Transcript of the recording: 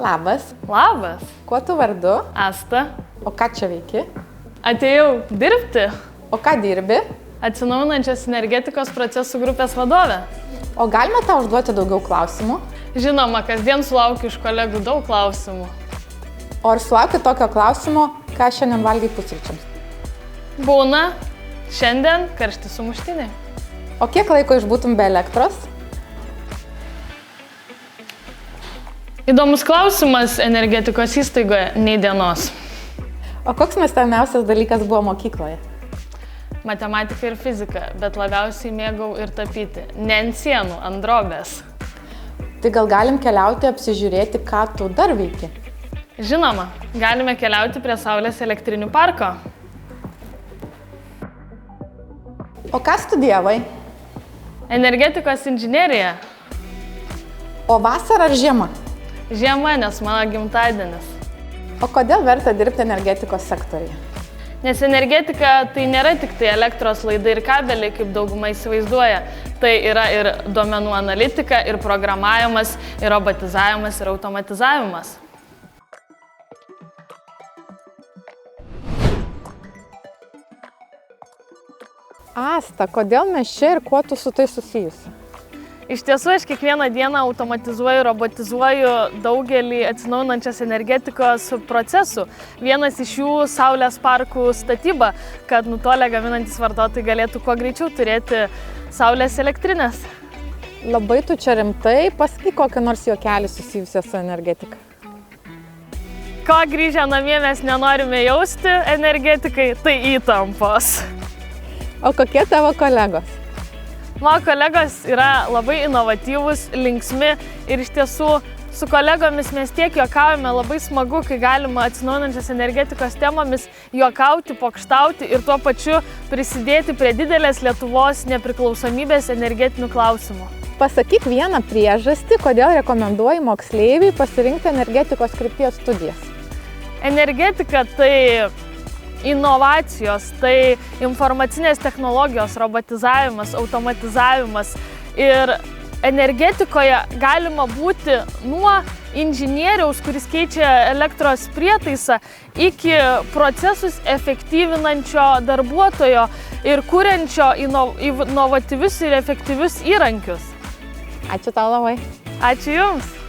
Labas. Labas. Kuo tu vardu? Asta. O ką čia veiki? Atėjau dirbti. O ką dirbi? Atsinaujinančios energetikos procesų grupės vadovė. O galima tau užduoti daugiau klausimų? Žinoma, kasdien sulaukiu iš kolegų daug klausimų. O ar sulauki tokio klausimo, ką šiandien valgai pusryčiams? Būna. Šiandien karšti sumuštiniai. O kiek laiko išbūtum be elektros? Įdomus klausimas energetikos įstaigoje, nei dienos. O koks mėgstamiausias dalykas buvo mokykloje? Matematika ir fizika, bet labiausiai mėgau ir tapyti. Ne ant sienų, ant drobės. Tai gal galim keliauti apsižiūrėti, ką tu dar veiki? Žinoma, galime keliauti prie Saulės elektrinių parko. O ką studijavai? Energetikos inžinerija. O vasara ar žiema? Žiema, nes mano gimtadienis. O kodėl verta dirbti energetikos sektoriuje? Nes energetika tai nėra tik tai elektros laidai ir kabeliai, kaip dauguma įsivaizduoja. Tai yra ir duomenų analitika, ir programavimas, ir robotizavimas, ir automatizavimas. Asta, kodėl mes čia ir kuo tu su tai susijusi? Iš tiesų, aš kiekvieną dieną automatizuoju, robotizuoju daugelį atsinaujinančios energetikos procesų. Vienas iš jų – Saulės parkų statyba, kad nutolę gaminantys vartotojai galėtų kuo greičiau turėti Saulės elektrinės. Labai tu čia rimtai, pasakyk kokį nors juokelį susijusią su energetika. Ko grįžę namie mes nenorime jausti energetikai, tai įtampos. O kokie tavo kolegos? Mano kolegos yra labai inovatyvūs, linksmi ir iš tiesų su kolegomis mes tiek juokaujame, labai smagu, kai galima atsinaujinančios energetikos temomis juokauti, pokštauti ir tuo pačiu prisidėti prie didelės Lietuvos nepriklausomybės energetinių klausimų. Pasakyk vieną priežastį, kodėl rekomenduoji moksleiviui pasirinkti energetikos krypties studijas. Energetika tai inovacijos, tai informacinės technologijos, robotizavimas, automatizavimas ir energetikoje galima būti nuo inžinieriaus, kuris keičia elektros prietaisą, iki procesus efektyvinančio darbuotojo ir kuriančio inovatyvius ir efektyvius įrankius. Ačiū tau labai. Ačiū Jums.